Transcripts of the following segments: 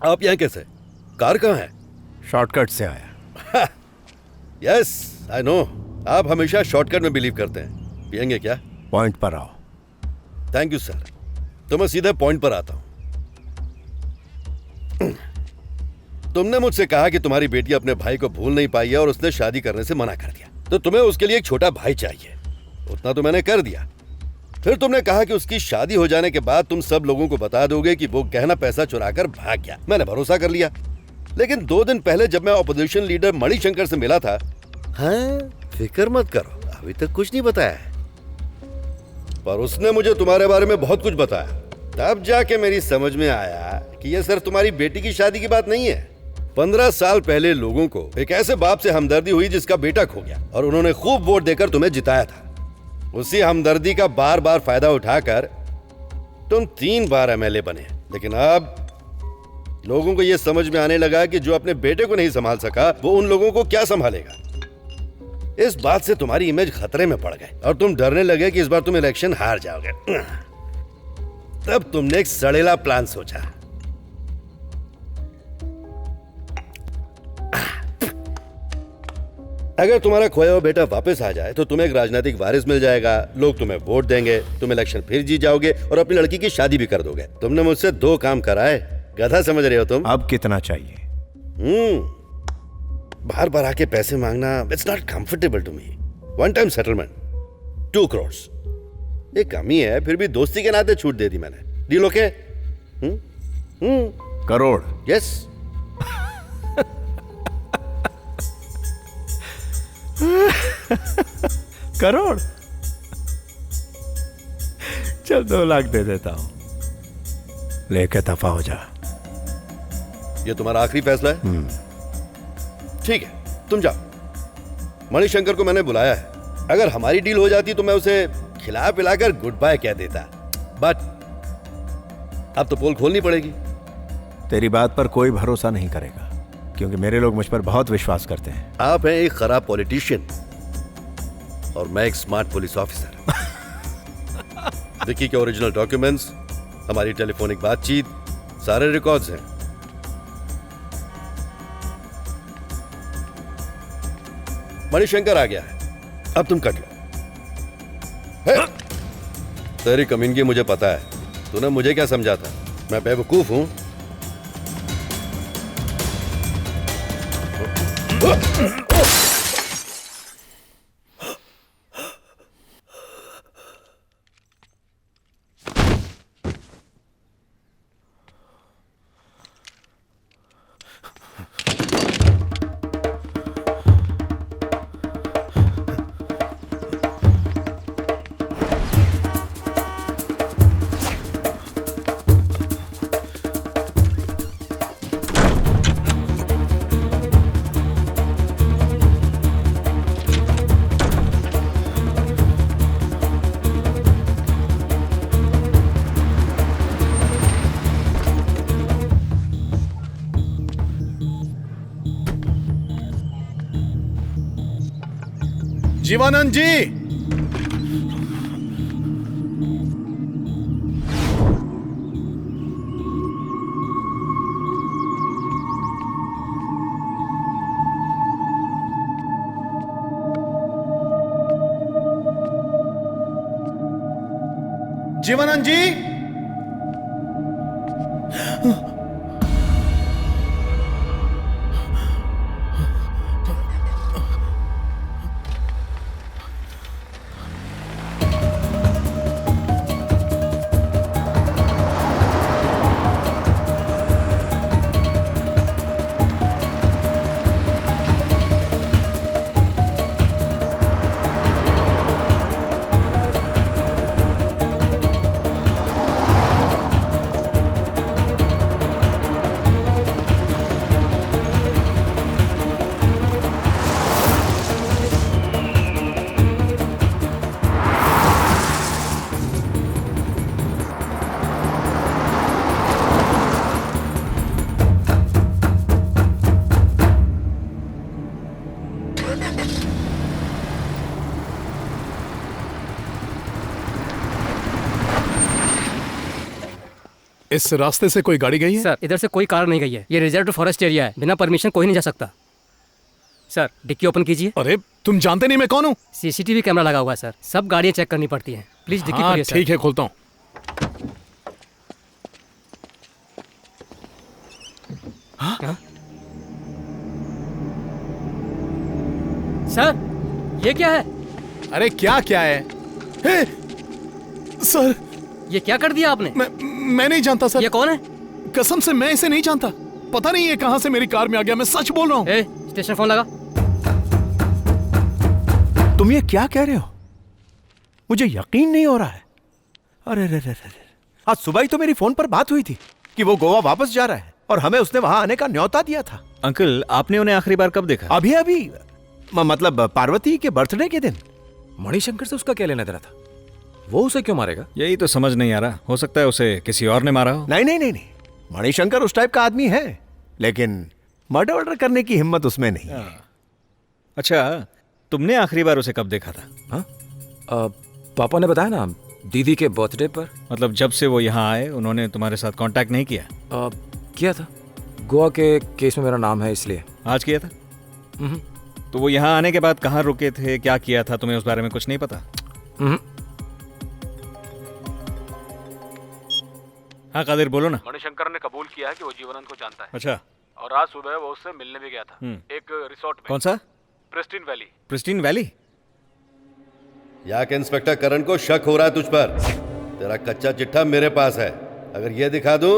आप यहाँ कैसे? कार कहाँ है? शॉर्टकट से आया। यस आई नो, आप हमेशा शॉर्टकट में बिलीव करते हैं। पियेंगे क्या? पॉइंट पर आओ। Thank you sir. तो मैं सीधे पॉइंट पर आता हूँ। तुमने मुझसे कहा कि तुम्हारी बेटी अपने भाई को भूल नहीं पाई है और उसने शादी करने से मना कर दिया, तो तुम्हें उसके लिए एक छोटा भाई चाहिए। उतना तो मैंने कर दिया। फिर तुमने कहा कि उसकी शादी हो जाने के बाद तुम सब लोगों को बता दोगे कि वो गहना पैसा चुराकर भाग गया। मैंने भरोसा कर लिया। लेकिन 2 दिन पहले जब मैं ऑपोजिशन लीडर मणिशंकर से मिला था, हाँ फिक्र मत करो, अभी तक कुछ नहीं बताया है, पर उसने मुझे तुम्हारे बारे में बहुत कुछ बताया। तब जाके मेरी समझ में आया कि यह सिर्फ तुम्हारी बेटी की शादी की बात नहीं है। 15 साल पहले लोगों को एक ऐसे बाप से हमदर्दी हुई जिसका बेटा खो गया, और उन्होंने खूब वोट देकर तुम्हें जिताया था। उसी हमदर्दी का बार बार फायदा उठाकर तुम 3 बार एमएलए बने। लेकिन अब लोगों को यह समझ में आने लगा कि जो अपने बेटे को नहीं संभाल सका वो उन लोगों को क्या संभालेगा। इस बात से तुम्हारी इमेज खतरे में पड़ गई और तुम डरने लगे कि इस बार तुम इलेक्शन हार जाओगे। तब तुमने एक सड़ेला प्लान सोचा। अगर तुम्हारा खोया हुआ बेटा वापस आ जाए तो तुम्हें एक राजनीतिक वारिस मिल जाएगा, लोग तुम्हें वोट देंगे, तुम इलेक्शन फिर जीत जाओगे और अपनी लड़की की शादी भी कर दोगे। तुमने मुझसे 2 काम कराए, गधा समझ रहे हो तुम? अब कितना चाहिए? बार बार आके पैसे मांगना it's not comfortable to me. 1 time settlement 2 crore. एक कमी है, फिर भी दोस्ती के नाते छूट दे दी मैंने। Deal okay? Crore? Yes. Crore? चल 2 लाख दे देता हूं, लेके दफा हो जा। ये तुम्हारा आखिरी फैसला है? ठीक है, तुम जाओ। मणिशंकर को मैंने बुलाया है। अगर हमारी डील हो जाती तो मैं उसे खिला पिलाकर गुड बाय कह देता, बट अब तो पोल खोलनी पड़ेगी। तेरी बात पर कोई भरोसा नहीं करेगा, क्योंकि मेरे लोग मुझ पर बहुत विश्वास करते हैं। आप हैं एक खराब पॉलिटिशियन और मैं एक स्मार्ट पुलिस ऑफिसर। विकी के ओरिजिनल डॉक्यूमेंट्स, हमारी टेलीफोनिक बातचीत, सारे रिकॉर्ड्स हैं। मणिशंकर आ गया है, अब तुम कट लो। तेरी कमीनगी मुझे पता है। तूने मुझे क्या समझा था? मैं बेवकूफ हूं? जीवानंद जी, जीवानंद जी, इस रास्ते से कोई गाड़ी गई है? सर इधर से कोई कार नहीं गई है। ये रिजर्व फॉरेस्ट एरिया है, बिना परमिशन कोई नहीं जा सकता। सर डिक्की ओपन कीजिए। अरे तुम जानते नहीं मैं कौन हूँ? सीसीटीवी कैमरा लगा हुआ है सर, सब गाड़ियाँ चेक करनी पड़ती हैं। प्लीज डिक्की हाँ खोलिए सर। ठीक है, खोलता हूँ। सर ये क्या है? अरे क्या क्या है? हे, सर ये क्या कर दिया आपने? मैं नहीं जानता सर। ये कौन है? कसम से मैं इसे नहीं जानता। पता नहीं ये कहां से मेरी कार में आ गया। मैं सच बोल रहा हूँ। ए, स्टेशन फोन लगा। तुम ये क्या कह रहे हो? मुझे यकीन नहीं हो रहा है। अरे रे रे रे, आज सुबह ही तो मेरी फोन पर बात हुई थी कि वो गोवा वापस जा रहा है और हमें उसने वहां आने का न्योता दिया था। अंकल, आपने उन्हें आखिरी बार कब देखा? अभी अभी मतलब पार्वती के बर्थडे के दिन। मणिशंकर से उसका क्या लेना देना था? वो उसे क्यों मारेगा? यही तो समझ नहीं आ रहा। हो सकता है उसे किसी और ने मारा हो। नहीं नहीं नहीं नहीं, मणिशंकर उस टाइप का आदमी है, लेकिन मर्डर वर्डर करने की हिम्मत उसमें नहीं है। अच्छा, तुमने आखिरी बार उसे कब देखा था? हाँ? पापा ने बताया ना, दीदी के बर्थडे पर। मतलब जब से वो यहाँ आए उन्होंने तुम्हारे साथ कांटेक्ट नहीं किया? किया था, गोवा के केस में मेरा नाम है इसलिए। आज किया था? तो वो यहाँ आने के बाद कहाँ रुके थे, क्या किया था, तुम्हें उस बारे में कुछ नहीं पता? हाँ कादिर, बोलो ना। मणिशंकर ने कबूल किया है कि वो जीवनानंद को जानता है। अच्छा। और आज सुबह वो उससे मिलने भी गया था, एक रिसोर्ट में। कौन सा? Pristine valley. Pristine valley? यहाँ के इंस्पेक्टर करण को शक हो रहा है तुझ पर। तेरा कच्चा चिट्ठा मेरे पास है, अगर ये दिखा दूं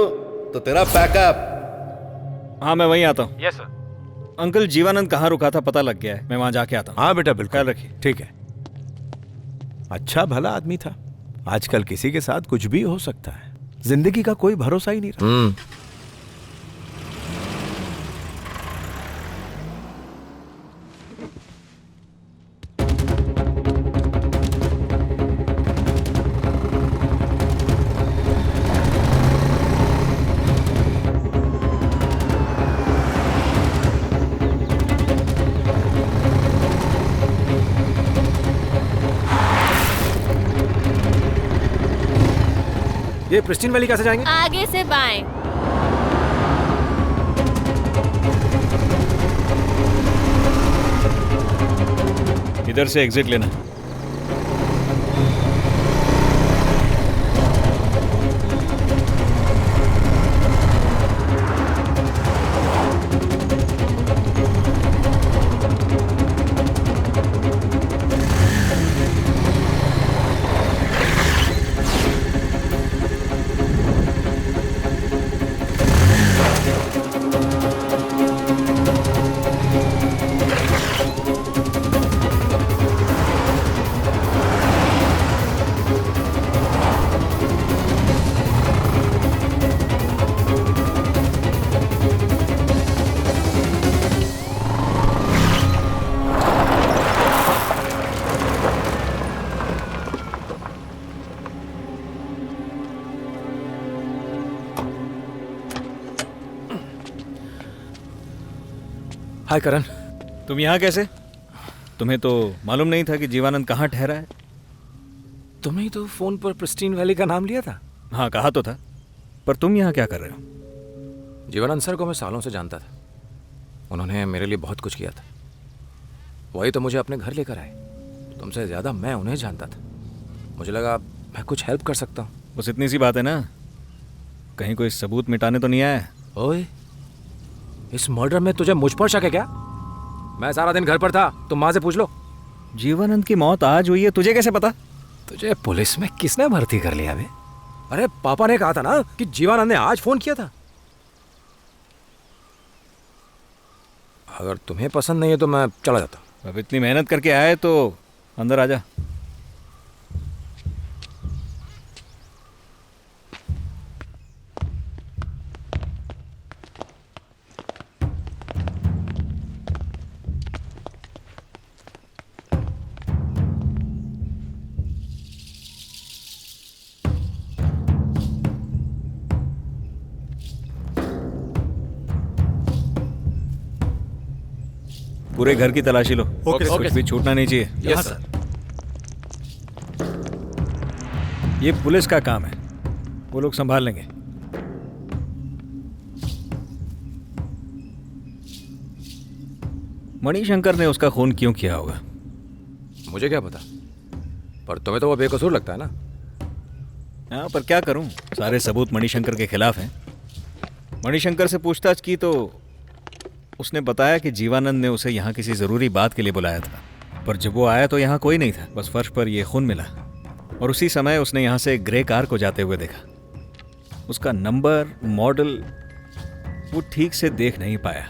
तो तेरा बैकअप। हाँ मैं वहीं आता हूँ। Yes sir. अंकल, जीवानंद कहाँ रुका था पता लग गया है, मैं वहाँ जाके आता हूँ। हाँ बेटा बिल्कुल, ख्याल रखिए। ठीक है। अच्छा भला आदमी था। आजकल किसी के साथ कुछ भी हो सकता है, जिंदगी का कोई भरोसा ही नहीं रहा। ये प्रेस्टिन वैली कैसे जाएंगे? आगे से बाएं। इधर से एग्जिट लेना। हाय करण। तुम यहाँ कैसे? तुम्हें तो मालूम नहीं था कि जीवानंद कहाँ ठहरा है? तुमने ही तो फोन पर प्रेस्टिन वैली का नाम लिया था। हाँ कहा तो था, पर तुम यहाँ क्या कर रहे हो? जीवनानंद सर को मैं सालों से जानता था, उन्होंने मेरे लिए बहुत कुछ किया था। वही तो मुझे अपने घर लेकर आए। तुमसे ज़्यादा मैं उन्हें जानता था, मुझे लगा मैं कुछ हेल्प कर सकता हूँ। बस इतनी सी बात है ना, कहीं कोई सबूत मिटाने तो नहीं आया? ओए, इस मर्डर में तुझे मुझ पर शक है क्या? मैं सारा दिन घर पर था, तुम माँ से पूछ लो। जीवानंद की मौत आज हुई है, तुझे कैसे पता? तुझे पुलिस में किसने भर्ती कर लिया बे? अरे पापा ने कहा था ना कि जीवानंद ने आज फोन किया था। अगर तुम्हें पसंद नहीं है तो मैं चला जाता हूँ। अब इतनी मेहनत करके आए तो अंदर आ जा। पूरे घर की तलाशी लो। ओके, कुछ भी छूटना नहीं चाहिए। Yes sir. ये पुलिस का काम है, वो लोग संभाल लेंगे। मणिशंकर ने उसका खून क्यों किया होगा? मुझे क्या पता, पर तुम्हें तो वो बेकसूर लगता है ना। हाँ, पर क्या करूं, सारे सबूत मणिशंकर के खिलाफ हैं। मणिशंकर से पूछताछ की तो उसने बताया कि जीवानंद ने उसे यहाँ किसी ज़रूरी बात के लिए बुलाया था, पर जब वो आया तो यहाँ कोई नहीं था, बस फर्श पर यह खून मिला। और उसी समय उसने यहाँ से एक ग्रे कार को जाते हुए देखा। उसका नंबर, मॉडल वो ठीक से देख नहीं पाया,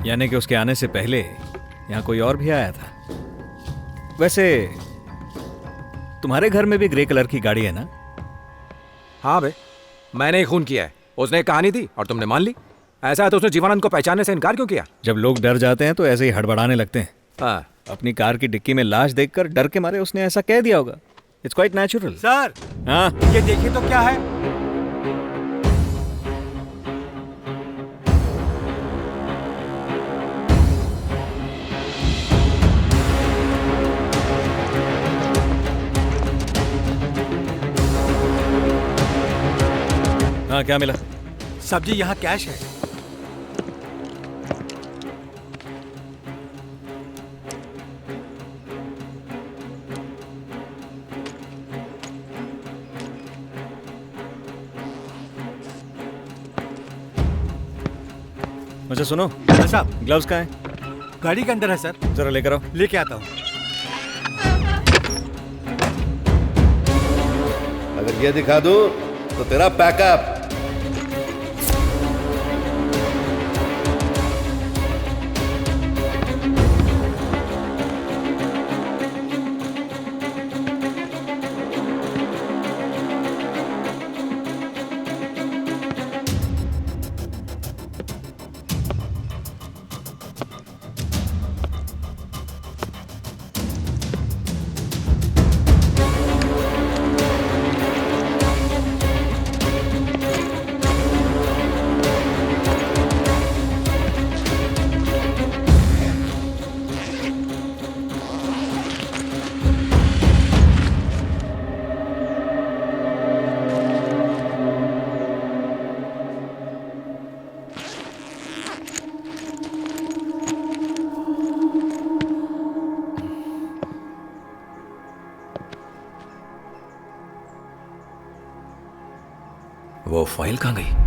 यानी कि उसके आने से पहले यहाँ कोई और भी आया था। वैसे तुम्हारे घर में भी ग्रे कलर की गाड़ी है ना? हाँ बे, मैंने ही खून किया है। उसने एक कहानी दी और तुमने मान ली। ऐसा है तो उसने जीवानंद को पहचानने से इनकार क्यों किया? जब लोग डर जाते हैं तो ऐसे ही हड़बड़ाने लगते हैं। हाँ, अपनी कार की डिक्की में लाश देखकर डर के मारे उसने ऐसा कह दिया होगा। It's quite natural. सर, हाँ, ये देखिए तो क्या है। हाँ, क्या मिला? सब्जी, यहाँ कैश है। मुझे सुनो, हाँ साहब, ग्लव्स कहाँ हैं? गाड़ी के अंदर है सर। जरा लेकर आओ। लेके आता हूँ। अगर ये दिखा दूं तो तेरा पैकअप। वो फाइल कहाँ गई?